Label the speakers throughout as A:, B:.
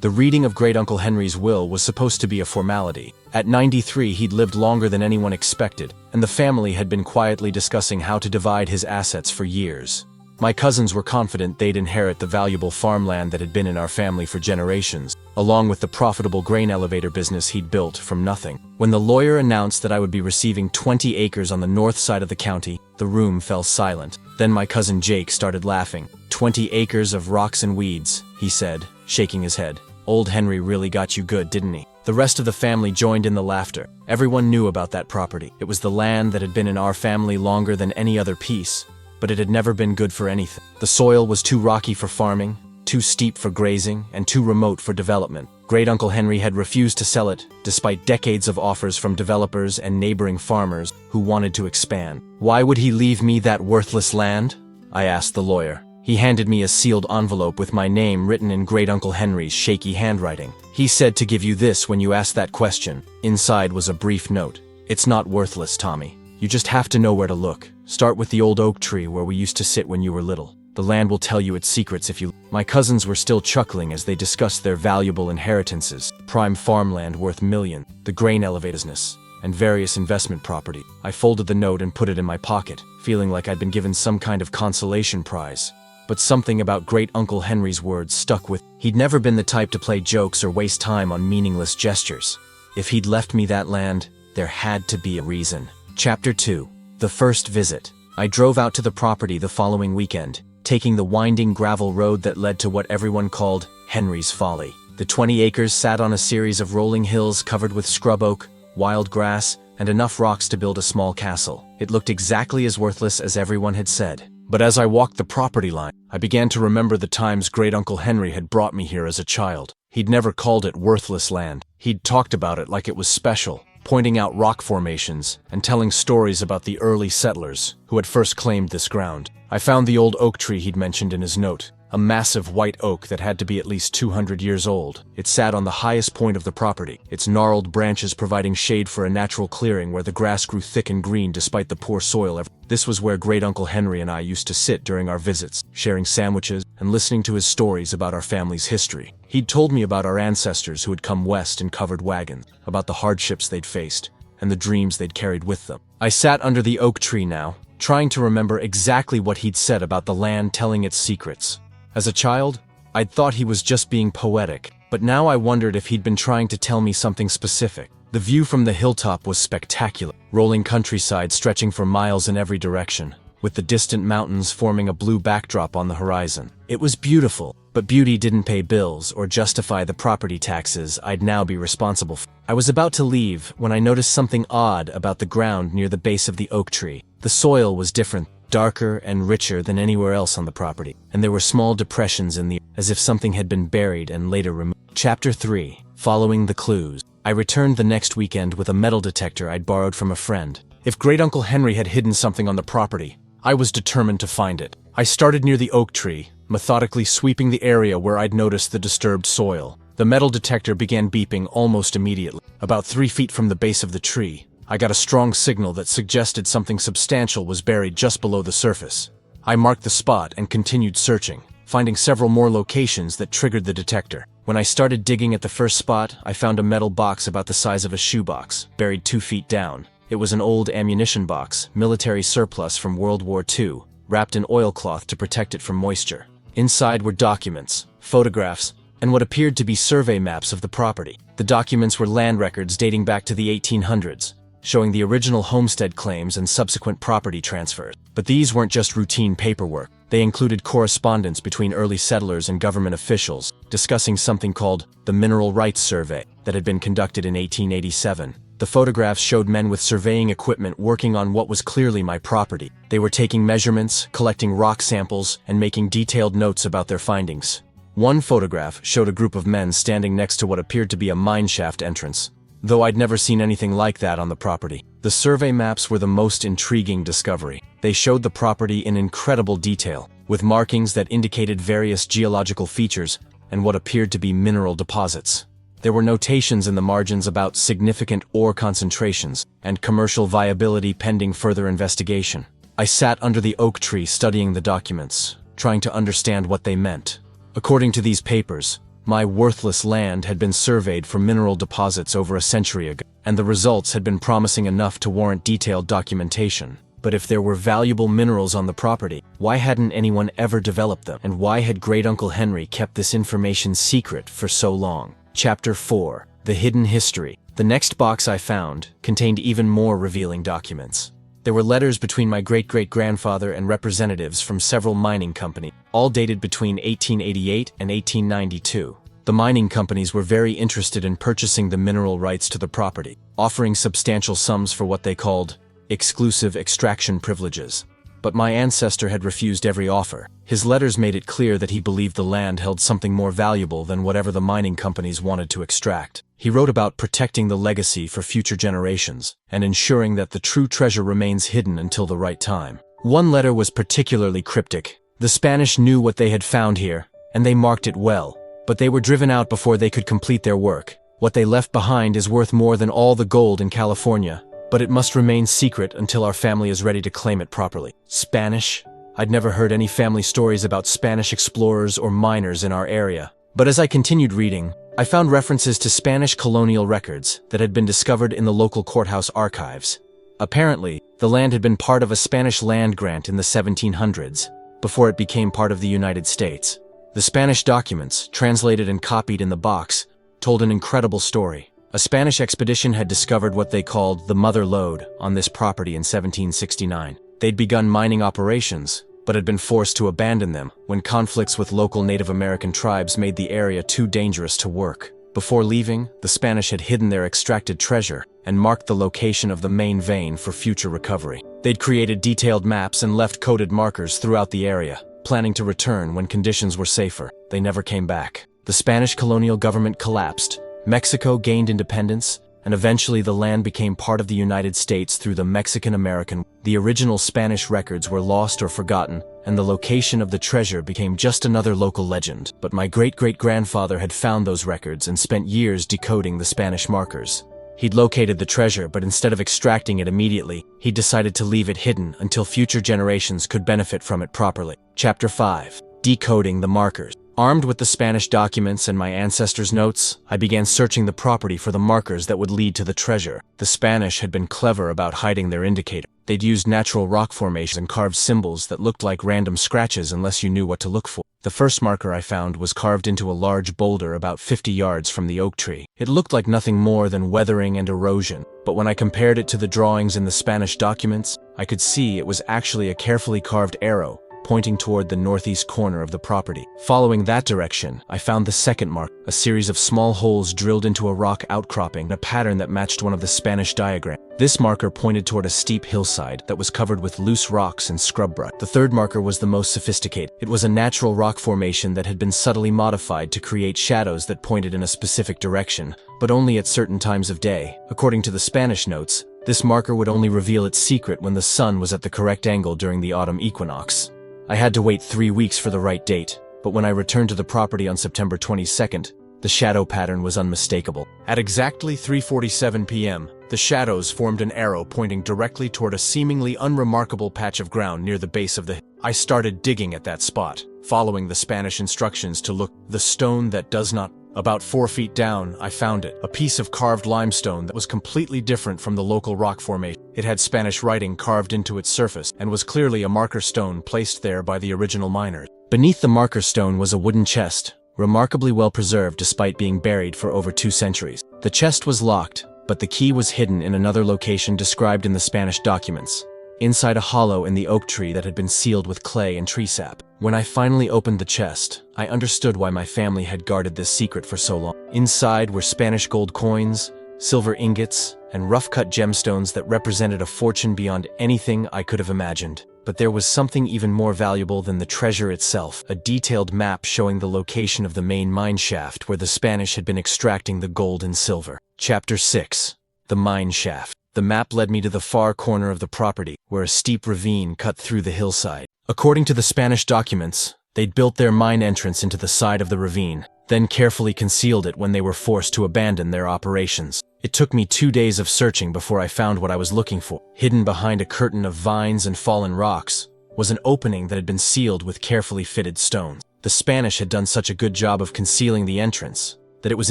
A: The reading of Great-Uncle Henry's will was supposed to be a formality. At 93, he'd lived longer than anyone expected, and the family had been quietly discussing how to divide his assets for years. My cousins were confident they'd inherit the valuable farmland that had been in our family for generations, along with the profitable grain elevator business he'd built from nothing. When the lawyer announced that I would be receiving 20 acres on the north side of the county, the room fell silent. Then my cousin Jake started laughing. 20 acres of rocks and weeds, he said, shaking his head. Old Henry really got you good, didn't he? The rest of the family joined in the laughter. Everyone knew about that property. It was the land that had been in our family longer than any other piece, but it had never been good for anything. The soil was too rocky for farming, too steep for grazing, and too remote for development. Great-Uncle Henry had refused to sell it, despite decades of offers from developers and neighboring farmers who wanted to expand. Why would he leave me that worthless land? I asked the lawyer. He handed me a sealed envelope with my name written in Great-Uncle Henry's shaky handwriting. He said to give you this when you asked that question. Inside was a brief note. It's not worthless, Tommy. You just have to know where to look. Start with the old oak tree where we used to sit when you were little. The land will tell you its secrets if you... My cousins were still chuckling as they discussed their valuable inheritances. Prime farmland worth millions, the grain elevator business, and various investment property. I folded the note and put it in my pocket, feeling like I'd been given some kind of consolation prize. But something about Great-Uncle Henry's words stuck with. He'd never been the type to play jokes or waste time on meaningless gestures. If he'd left me that land, there had to be a reason. Chapter 2. The First Visit. I drove out to the property the following weekend, taking the winding gravel road that led to what everyone called Henry's Folly. The 20 acres sat on a series of rolling hills covered with scrub oak, wild grass, and enough rocks to build a small castle. It looked exactly as worthless as everyone had said. But as I walked the property line, I began to remember the times Great-Uncle Henry had brought me here as a child. He'd never called it worthless land. He'd talked about it like it was special, pointing out rock formations and telling stories about the early settlers who had first claimed this ground. I found the old oak tree he'd mentioned in his note, a massive white oak that had to be at least 200 years old. It sat on the highest point of the property, its gnarled branches providing shade for a natural clearing where the grass grew thick and green despite the poor soil. This was where Great-Uncle Henry and I used to sit during our visits, sharing sandwiches and listening to his stories about our family's history. He'd told me about our ancestors who had come west in covered wagons, about the hardships they'd faced, and the dreams they'd carried with them. I sat under the oak tree now, trying to remember exactly what he'd said about the land telling its secrets. As a child, I'd thought he was just being poetic, but now I wondered if he'd been trying to tell me something specific. The view from the hilltop was spectacular, rolling countryside stretching for miles in every direction, with the distant mountains forming a blue backdrop on the horizon. It was beautiful, but beauty didn't pay bills or justify the property taxes I'd now be responsible for. I was about to leave when I noticed something odd about the ground near the base of the oak tree. The soil was different, darker and richer than anywhere else on the property, and there were small depressions in the as if something had been buried and later removed. Chapter 3. Following the clues. I returned the next weekend with a metal detector I'd borrowed from a friend. If Great-Uncle Henry had hidden something on the property, I was determined to find it. I started near the oak tree, methodically sweeping the area where I'd noticed the disturbed soil. The metal detector began beeping almost immediately. About 3 feet from the base of the tree, I got a strong signal that suggested something substantial was buried just below the surface. I marked the spot and continued searching, finding several more locations that triggered the detector. When I started digging at the first spot, I found a metal box about the size of a shoebox, buried 2 feet down. It was an old ammunition box, military surplus from World War II, wrapped in oilcloth to protect it from moisture. Inside were documents, photographs, and what appeared to be survey maps of the property. The documents were land records dating back to the 1800s. Showing the original homestead claims and subsequent property transfers. But these weren't just routine paperwork. They included correspondence between early settlers and government officials, discussing something called the Mineral Rights Survey that had been conducted in 1887. The photographs showed men with surveying equipment working on what was clearly my property. They were taking measurements, collecting rock samples, and making detailed notes about their findings. One photograph showed a group of men standing next to what appeared to be a mineshaft entrance, though I'd never seen anything like that on the property. The survey maps were the most intriguing discovery. They showed the property in incredible detail, with markings that indicated various geological features and what appeared to be mineral deposits. There were notations in the margins about significant ore concentrations and commercial viability pending further investigation. I sat under the oak tree studying the documents, trying to understand what they meant. According to these papers, My worthless land had been surveyed for mineral deposits over a century ago, and the results had been promising enough to warrant detailed documentation. But if there were valuable minerals on the property, why hadn't anyone ever developed them? And why had Great-Uncle Henry kept this information secret for so long? Chapter 4. The Hidden History. The next box I found contained even more revealing documents. There were letters between my great-great-grandfather and representatives from several mining companies, all dated between 1888 and 1892. The mining companies were very interested in purchasing the mineral rights to the property, offering substantial sums for what they called exclusive extraction privileges. But my ancestor had refused every offer. His letters made it clear that he believed the land held something more valuable than whatever the mining companies wanted to extract. He wrote about protecting the legacy for future generations and ensuring that the true treasure remains hidden until the right time. One letter was particularly cryptic. The Spanish knew what they had found here, and they marked it well, but they were driven out before they could complete their work. What they left behind is worth more than all the gold in California, but it must remain secret until our family is ready to claim it properly. Spanish? I'd never heard any family stories about Spanish explorers or miners in our area. But as I continued reading, I found references to Spanish colonial records that had been discovered in the local courthouse archives. Apparently, the land had been part of a Spanish land grant in the 1700s, before it became part of the United States. The Spanish documents, translated and copied in the box, told an incredible story. A Spanish expedition had discovered what they called the Mother Lode on this property in 1769. They'd begun mining operations, but had been forced to abandon them when conflicts with local Native American tribes made the area too dangerous to work. Before leaving, the Spanish had hidden their extracted treasure and marked the location of the main vein for future recovery. They'd created detailed maps and left coded markers throughout the area, planning to return when conditions were safer. They never came back. The Spanish colonial government collapsed, Mexico gained independence, and eventually the land became part of the United States through the Mexican-American. The original Spanish records were lost or forgotten, and the location of the treasure became just another local legend. But my great-great-grandfather had found those records and spent years decoding the Spanish markers. He'd located the treasure, but instead of extracting it immediately, he decided to leave it hidden until future generations could benefit from it properly. Chapter 5. Decoding the markers. Armed with the Spanish documents and my ancestors' notes, I began searching the property for the markers that would lead to the treasure. The Spanish had been clever about hiding their indicator. They'd used natural rock formations and carved symbols that looked like random scratches unless you knew what to look for. The first marker I found was carved into a large boulder about 50 yards from the oak tree. It looked like nothing more than weathering and erosion, but when I compared it to the drawings in the Spanish documents, I could see it was actually a carefully carved arrow pointing toward the northeast corner of the property. Following that direction, I found the second mark, a series of small holes drilled into a rock outcropping, a pattern that matched one of the Spanish diagrams. This marker pointed toward a steep hillside that was covered with loose rocks and scrub brush. The third marker was the most sophisticated. It was a natural rock formation that had been subtly modified to create shadows that pointed in a specific direction, but only at certain times of day. According to the Spanish notes, this marker would only reveal its secret when the sun was at the correct angle during the autumn equinox. I had to wait 3 weeks for the right date, but when I returned to the property on September 22nd, the shadow pattern was unmistakable. At exactly 3:47 p.m., the shadows formed an arrow pointing directly toward a seemingly unremarkable patch of ground near the base of the hill. I started digging at that spot, following the Spanish instructions to look. The stone that does not. About 4 feet down, I found it, a piece of carved limestone that was completely different from the local rock formation. It had Spanish writing carved into its surface and was clearly a marker stone placed there by the original miners. Beneath the marker stone was a wooden chest, remarkably well preserved despite being buried for over 2 centuries. The chest was locked, but the key was hidden in another location described in the Spanish documents, inside a hollow in the oak tree that had been sealed with clay and tree sap. When I finally opened the chest, I understood why my family had guarded this secret for so long. Inside were Spanish gold coins, silver ingots, and rough-cut gemstones that represented a fortune beyond anything I could have imagined. But there was something even more valuable than the treasure itself, a detailed map showing the location of the main mine shaft where the Spanish had been extracting the gold and silver. Chapter 6. The Mine Shaft. The map led me to the far corner of the property, where a steep ravine cut through the hillside. According to the Spanish documents, they'd built their mine entrance into the side of the ravine, then carefully concealed it when they were forced to abandon their operations. It took me 2 days of searching before I found what I was looking for. Hidden behind a curtain of vines and fallen rocks was an opening that had been sealed with carefully fitted stones. The Spanish had done such a good job of concealing the entrance that it was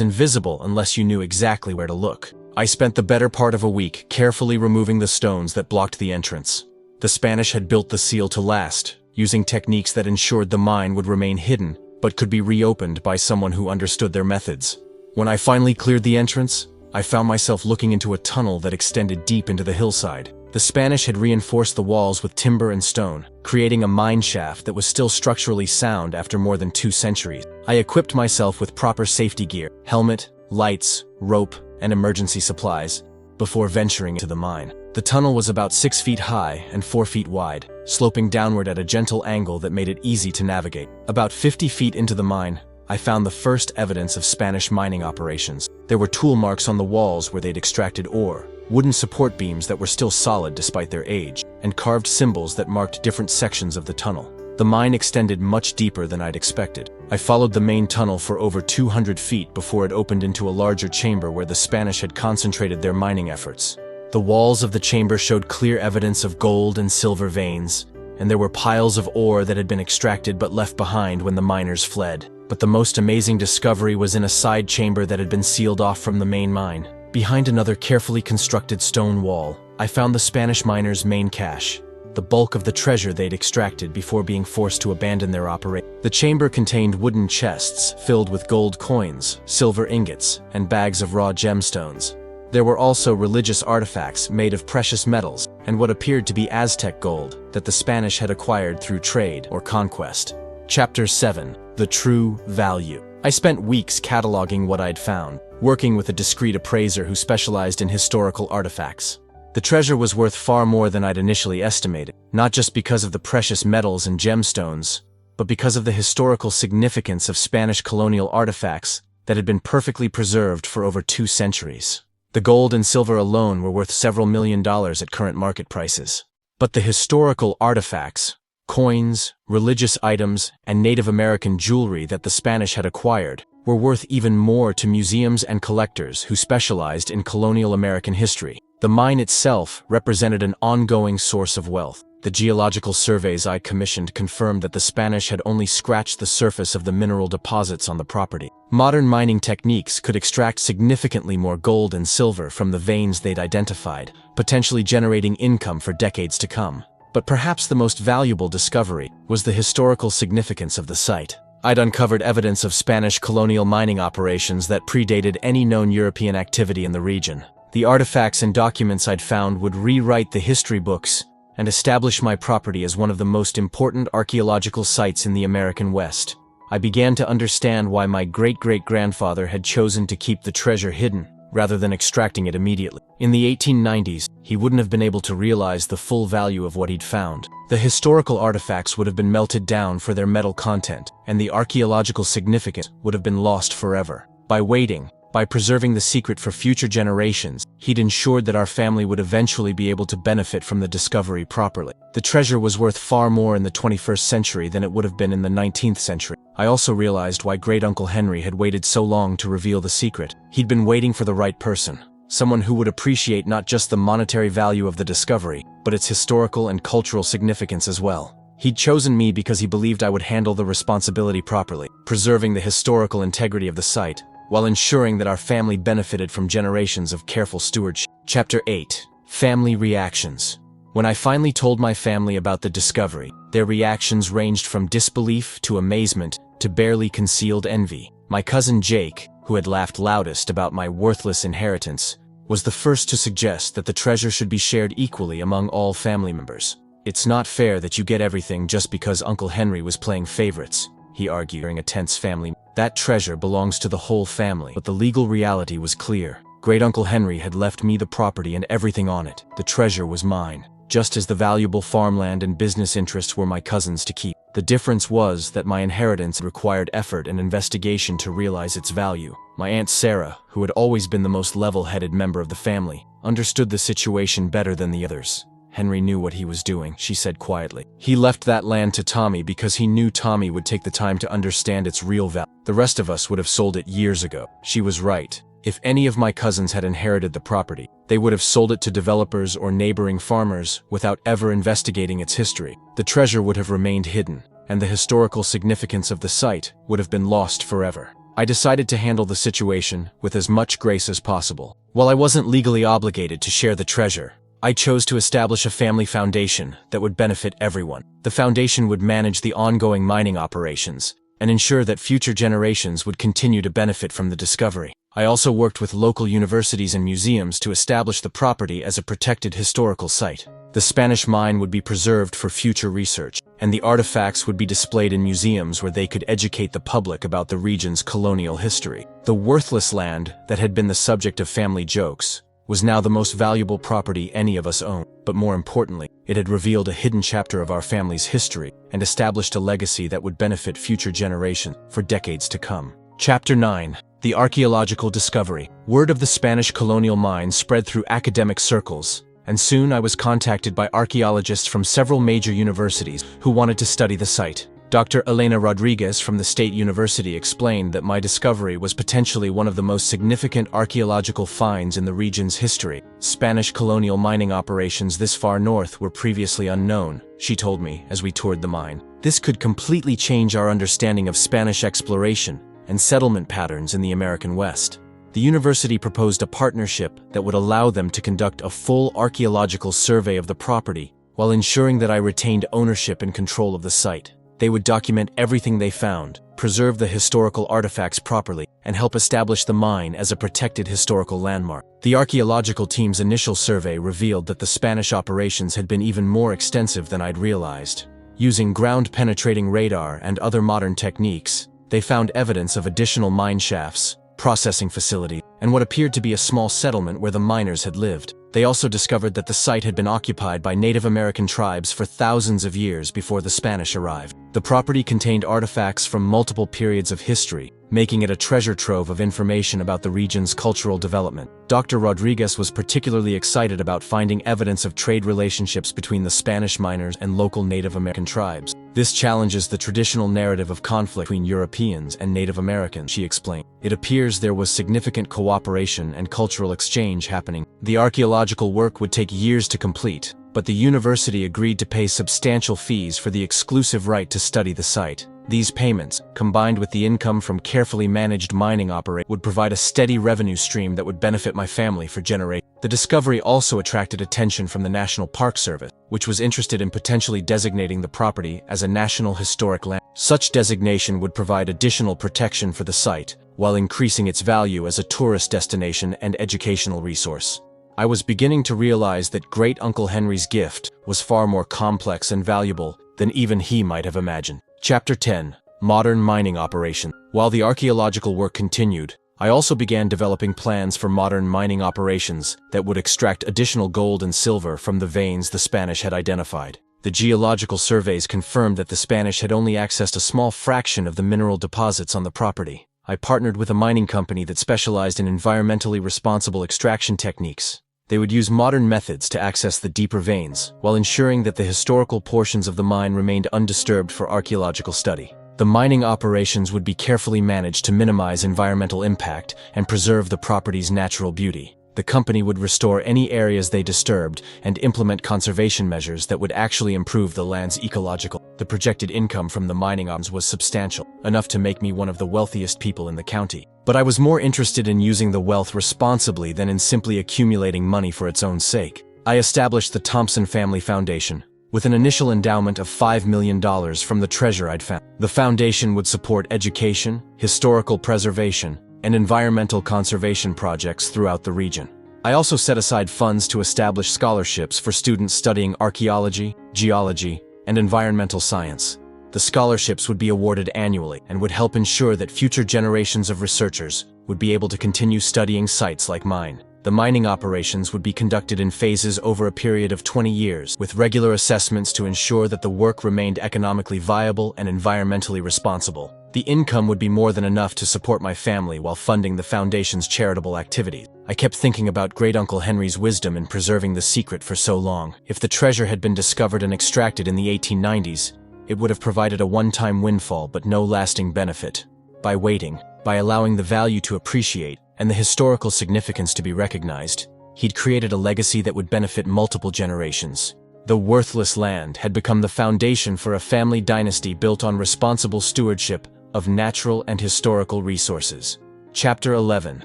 A: invisible unless you knew exactly where to look. I spent the better part of a week carefully removing the stones that blocked the entrance. The Spanish had built the seal to last, using techniques that ensured the mine would remain hidden but could be reopened by someone who understood their methods. When I finally cleared the entrance, I found myself looking into a tunnel that extended deep into the hillside. The Spanish had reinforced the walls with timber and stone, creating a mine shaft that was still structurally sound after more than 2 centuries. I equipped myself with proper safety gear, helmet, lights, rope, and emergency supplies before venturing into the mine. The tunnel was about 6 feet high and 4 feet wide, sloping downward at a gentle angle that made it easy to navigate. About 50 feet into the mine, I found the first evidence of Spanish mining operations. There were tool marks on the walls where they'd extracted ore, wooden support beams that were still solid despite their age, and carved symbols that marked different sections of the tunnel. The mine extended much deeper than I'd expected. I followed the main tunnel for over 200 feet before it opened into a larger chamber where the Spanish had concentrated their mining efforts. The walls of the chamber showed clear evidence of gold and silver veins, and there were piles of ore that had been extracted but left behind when the miners fled. But the most amazing discovery was in a side chamber that had been sealed off from the main mine. Behind another carefully constructed stone wall, I found the Spanish miners' main cache, the bulk of the treasure they'd extracted before being forced to abandon their operation. The chamber contained wooden chests filled with gold coins, silver ingots, and bags of raw gemstones. There were also religious artifacts made of precious metals and what appeared to be Aztec gold that the Spanish had acquired through trade or conquest. Chapter 7. The True Value. I spent weeks cataloging what I'd found, working with a discreet appraiser who specialized in historical artifacts. The treasure was worth far more than I'd initially estimated, not just because of the precious metals and gemstones, but because of the historical significance of Spanish colonial artifacts that had been perfectly preserved for over 2 centuries. The gold and silver alone were worth several $1,000,000 at current market prices. But the historical artifacts, coins, religious items, and Native American jewelry that the Spanish had acquired were worth even more to museums and collectors who specialized in colonial American history. The mine itself represented an ongoing source of wealth. The geological surveys I commissioned confirmed that the Spanish had only scratched the surface of the mineral deposits on the property. Modern mining techniques could extract significantly more gold and silver from the veins they'd identified, potentially generating income for decades to come. But perhaps the most valuable discovery was the historical significance of the site. I'd uncovered evidence of Spanish colonial mining operations that predated any known European activity in the region. The artifacts and documents I'd found would rewrite the history books and establish my property as one of the most important archaeological sites in the American West. I began to understand why my great-great-grandfather had chosen to keep the treasure hidden rather than extracting it immediately. In the 1890s, he wouldn't have been able to realize the full value of what he'd found. The historical artifacts would have been melted down for their metal content, and the archaeological significance would have been lost forever. By waiting, by preserving the secret for future generations, he'd ensured that our family would eventually be able to benefit from the discovery properly. The treasure was worth far more in the 21st century than it would have been in the 19th century. I also realized why Great-Uncle Henry had waited so long to reveal the secret. He'd been waiting for the right person, someone who would appreciate not just the monetary value of the discovery, but its historical and cultural significance as well. He'd chosen me because he believed I would handle the responsibility properly, preserving the historical integrity of the site, while ensuring that our family benefited from generations of careful stewardship. Chapter 8. Family Reactions. When I finally told my family about the discovery, their reactions ranged from disbelief to amazement to barely concealed envy. My cousin Jake, who had laughed loudest about my worthless inheritance, was the first to suggest that the treasure should be shared equally among all family members. "It's not fair that you get everything just because Uncle Henry was playing favorites," he argued during a tense family. "That treasure belongs to the whole family." But the legal reality was clear. Great-Uncle Henry had left me the property and everything on it. The treasure was mine, just as the valuable farmland and business interests were my cousin's to keep. The difference was that my inheritance required effort and investigation to realize its value. My Aunt Sarah, who had always been the most level-headed member of the family, understood the situation better than the others. "Henry knew what he was doing," she said quietly. "He left that land to Tommy because he knew Tommy would take the time to understand its real value. The rest of us would have sold it years ago." She was right. If any of my cousins had inherited the property, they would have sold it to developers or neighboring farmers without ever investigating its history. The treasure would have remained hidden, and the historical significance of the site would have been lost forever. I decided to handle the situation with as much grace as possible. While I wasn't legally obligated to share the treasure, I chose to establish a family foundation that would benefit everyone. The foundation would manage the ongoing mining operations and ensure that future generations would continue to benefit from the discovery. I also worked with local universities and museums to establish the property as a protected historical site. The Spanish mine would be preserved for future research, and the artifacts would be displayed in museums where they could educate the public about the region's colonial history. The worthless land that had been the subject of family jokes was now the most valuable property any of us owned. But more importantly, it had revealed a hidden chapter of our family's history and established a legacy that would benefit future generations for decades to come. Chapter 9. The Archaeological Discovery. Word of the Spanish colonial mine spread through academic circles, and soon I was contacted by archaeologists from several major universities who wanted to study the site. Dr. Elena Rodriguez from the State University explained that my discovery was potentially one of the most significant archaeological finds in the region's history. Spanish colonial mining operations this far north were previously unknown, she told me as we toured the mine. This could completely change our understanding of Spanish exploration and settlement patterns in the American West. The university proposed a partnership that would allow them to conduct a full archaeological survey of the property while ensuring that I retained ownership and control of the site. They would document everything they found, preserve the historical artifacts properly, and help establish the mine as a protected historical landmark. The archaeological team's initial survey revealed that the Spanish operations had been even more extensive than I'd realized. Using ground-penetrating radar and other modern techniques, they found evidence of additional mine shafts, processing facilities, and what appeared to be a small settlement where the miners had lived. They also discovered that the site had been occupied by Native American tribes for thousands of years before the Spanish arrived. The property contained artifacts from multiple periods of history, making it a treasure trove of information about the region's cultural development. Dr. Rodriguez was particularly excited about finding evidence of trade relationships between the Spanish miners and local Native American tribes. This challenges the traditional narrative of conflict between Europeans and Native Americans, she explained. It appears there was significant cooperation and cultural exchange happening. The archaeological work would take years to complete, but the university agreed to pay substantial fees for the exclusive right to study the site. These payments, combined with the income from carefully managed mining operations, would provide a steady revenue stream that would benefit my family for generations. The discovery also attracted attention from the National Park Service, which was interested in potentially designating the property as a National Historic Landmark. Such designation would provide additional protection for the site, while increasing its value as a tourist destination and educational resource. I was beginning to realize that Great Uncle Henry's gift was far more complex and valuable than even he might have imagined. Chapter 10. Modern Mining Operation. While the archaeological work continued, I also began developing plans for modern mining operations that would extract additional gold and silver from the veins the Spanish had identified. The geological surveys confirmed that the Spanish had only accessed a small fraction of the mineral deposits on the property. I partnered with a mining company that specialized in environmentally responsible extraction techniques. They would use modern methods to access the deeper veins, while ensuring that the historical portions of the mine remained undisturbed for archaeological study. The mining operations would be carefully managed to minimize environmental impact and preserve the property's natural beauty. The company would restore any areas they disturbed and implement conservation measures that would actually improve the land's ecological. The projected income from the mining operations was substantial, enough to make me one of the wealthiest people in the county. But I was more interested in using the wealth responsibly than in simply accumulating money for its own sake. I established the Thompson Family Foundation, with an initial endowment of $5 million from the treasure I'd found. The foundation would support education, historical preservation, and environmental conservation projects throughout the region. I also set aside funds to establish scholarships for students studying archaeology, geology, and environmental science. The scholarships would be awarded annually and would help ensure that future generations of researchers would be able to continue studying sites like mine. The mining operations would be conducted in phases over a period of 20 years, with regular assessments to ensure that the work remained economically viable and environmentally responsible. The income would be more than enough to support my family while funding the foundation's charitable activities. I kept thinking about Great Uncle Henry's wisdom in preserving the secret for so long. If the treasure had been discovered and extracted in the 1890s, it would have provided a one-time windfall but no lasting benefit. By waiting, by allowing the value to appreciate, and the historical significance to be recognized, he'd created a legacy that would benefit multiple generations. The worthless land had become the foundation for a family dynasty built on responsible stewardship of natural and historical resources. Chapter 11.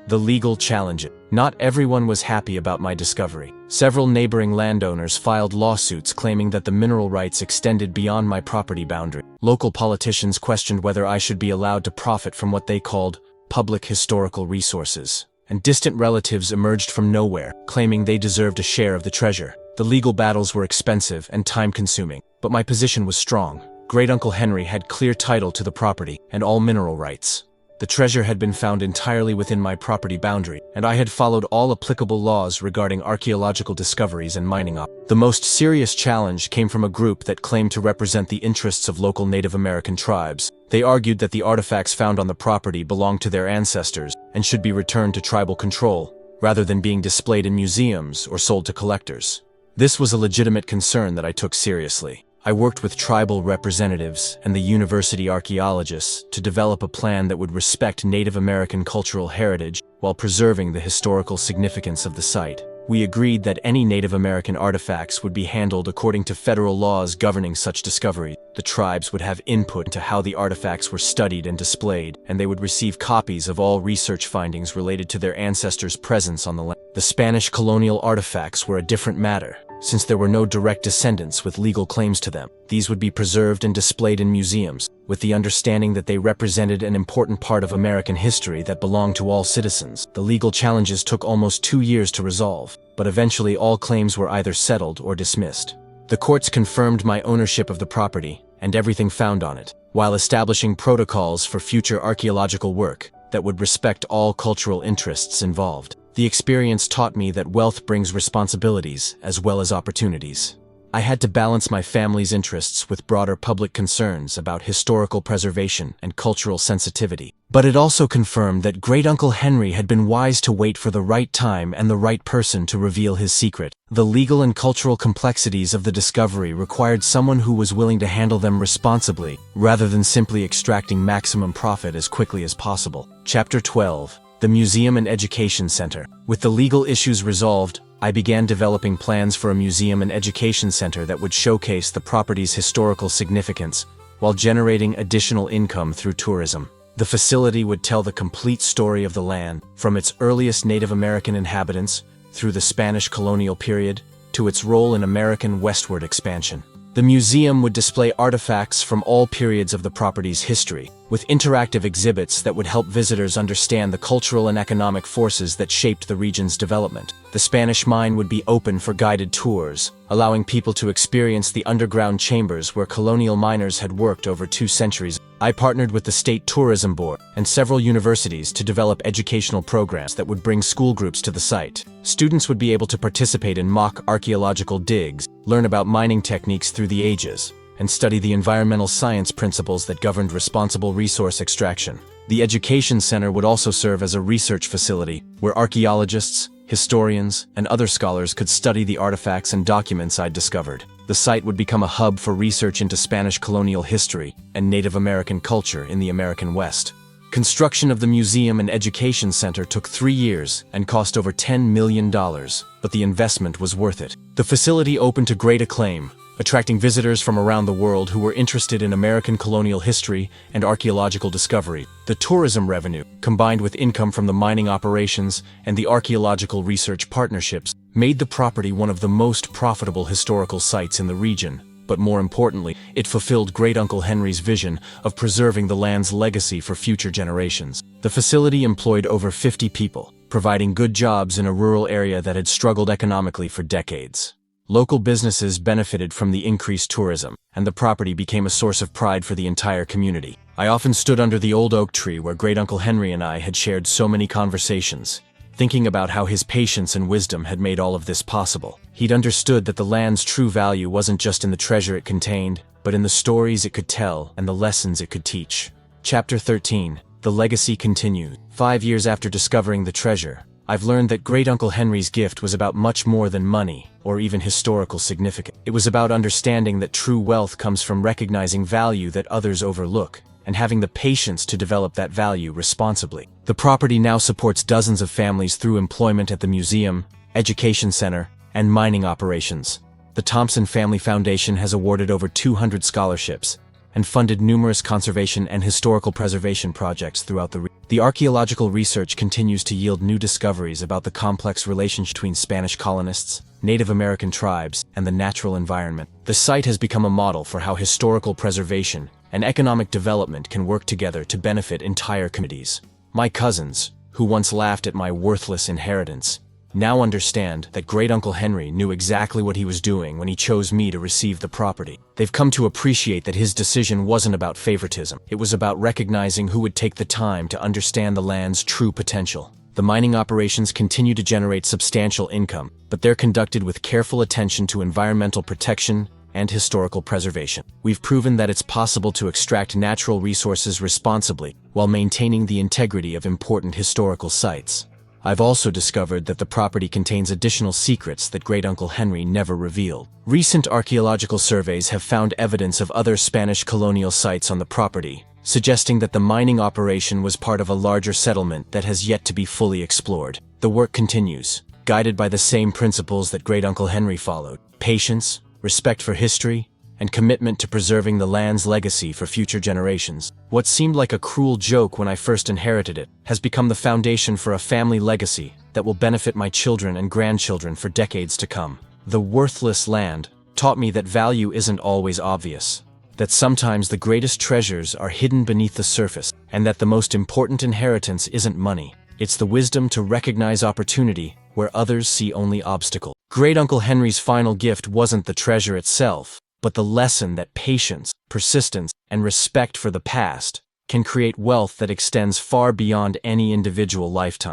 A: The Legal Challenges. Not everyone was happy about my discovery. Several neighboring landowners filed lawsuits claiming that the mineral rights extended beyond my property boundary. Local politicians questioned whether I should be allowed to profit from what they called public historical resources. And distant relatives emerged from nowhere, claiming they deserved a share of the treasure. The legal battles were expensive and time-consuming, but my position was strong. Great-Uncle Henry had clear title to the property and all mineral rights. The treasure had been found entirely within my property boundary, and I had followed all applicable laws regarding archaeological discoveries and mining operations. The most serious challenge came from a group that claimed to represent the interests of local Native American tribes. They argued that the artifacts found on the property belonged to their ancestors and should be returned to tribal control, rather than being displayed in museums or sold to collectors. This was a legitimate concern that I took seriously. I worked with tribal representatives and the university archaeologists to develop a plan that would respect Native American cultural heritage while preserving the historical significance of the site. We agreed that any Native American artifacts would be handled according to federal laws governing such discoveries. The tribes would have input into how the artifacts were studied and displayed, and they would receive copies of all research findings related to their ancestors' presence on the land. The Spanish colonial artifacts were a different matter. Since there were no direct descendants with legal claims to them, these would be preserved and displayed in museums, with the understanding that they represented an important part of American history that belonged to all citizens. The legal challenges took almost 2 years to resolve, but eventually all claims were either settled or dismissed. The courts confirmed my ownership of the property and everything found on it, while establishing protocols for future archaeological work that would respect all cultural interests involved. The experience taught me that wealth brings responsibilities as well as opportunities. I had to balance my family's interests with broader public concerns about historical preservation and cultural sensitivity. But it also confirmed that Great-Uncle Henry had been wise to wait for the right time and the right person to reveal his secret. The legal and cultural complexities of the discovery required someone who was willing to handle them responsibly, rather than simply extracting maximum profit as quickly as possible. Chapter 12. The Museum and Education Center. With the legal issues resolved, I began developing plans for a museum and education center that would showcase the property's historical significance while generating additional income through tourism. The facility would tell the complete story of the land, from its earliest Native American inhabitants through the Spanish colonial period to its role in American westward expansion. The museum would display artifacts from all periods of the property's history, with interactive exhibits that would help visitors understand the cultural and economic forces that shaped the region's development. The Spanish mine would be open for guided tours, allowing people to experience the underground chambers where colonial miners had worked over 2 centuries. I partnered with the State Tourism Board and several universities to develop educational programs that would bring school groups to the site. Students would be able to participate in mock archaeological digs, learn about mining techniques through the ages, and study the environmental science principles that governed responsible resource extraction. The education center would also serve as a research facility where archaeologists, historians, and other scholars could study the artifacts and documents I'd discovered. The site would become a hub for research into Spanish colonial history and Native American culture in the American West. Construction of the Museum and Education Center took 3 years and cost over $10 million, but the investment was worth it. The facility opened to great acclaim, attracting visitors from around the world who were interested in American colonial history and archaeological discovery. The tourism revenue, combined with income from the mining operations and the archaeological research partnerships, made the property one of the most profitable historical sites in the region. But more importantly, it fulfilled Great-Uncle Henry's vision of preserving the land's legacy for future generations. The facility employed over 50 people, providing good jobs in a rural area that had struggled economically for decades. Local businesses benefited from the increased tourism, and the property became a source of pride for the entire community. I often stood under the old oak tree where Great-Uncle Henry and I had shared so many conversations, thinking about how his patience and wisdom had made all of this possible. He'd understood that the land's true value wasn't just in the treasure it contained, but in the stories it could tell and the lessons it could teach. Chapter 13. The Legacy Continues. 5 years after discovering the treasure, I've learned that Great-Uncle Henry's gift was about much more than money or even historical significance. It was about understanding that true wealth comes from recognizing value that others overlook and having the patience to develop that value responsibly. The property now supports dozens of families through employment at the museum, education center, and mining operations. The Thompson Family Foundation has awarded over 200 scholarships and funded numerous conservation and historical preservation projects throughout the region. The archaeological research continues to yield new discoveries about the complex relationship between Spanish colonists, Native American tribes, and the natural environment. The site has become a model for how historical preservation and economic development can work together to benefit entire communities. My cousins, who once laughed at my worthless inheritance, now understand that Great-Uncle Henry knew exactly what he was doing when he chose me to receive the property. They've come to appreciate that his decision wasn't about favoritism. It was about recognizing who would take the time to understand the land's true potential. The mining operations continue to generate substantial income, but they're conducted with careful attention to environmental protection and historical preservation. We've proven that it's possible to extract natural resources responsibly while maintaining the integrity of important historical sites. I've also discovered that the property contains additional secrets that Great-Uncle Henry never revealed. Recent archaeological surveys have found evidence of other Spanish colonial sites on the property, suggesting that the mining operation was part of a larger settlement that has yet to be fully explored. The work continues, guided by the same principles that Great-Uncle Henry followed: patience, respect for history, and commitment to preserving the land's legacy for future generations. What seemed like a cruel joke when I first inherited it has become the foundation for a family legacy that will benefit my children and grandchildren for decades to come. The worthless land taught me that value isn't always obvious, that sometimes the greatest treasures are hidden beneath the surface, and that the most important inheritance isn't money. It's the wisdom to recognize opportunity where others see only obstacle. Great-Uncle Henry's final gift wasn't the treasure itself, but the lesson that patience, persistence, and respect for the past can create wealth that extends far beyond any individual lifetime.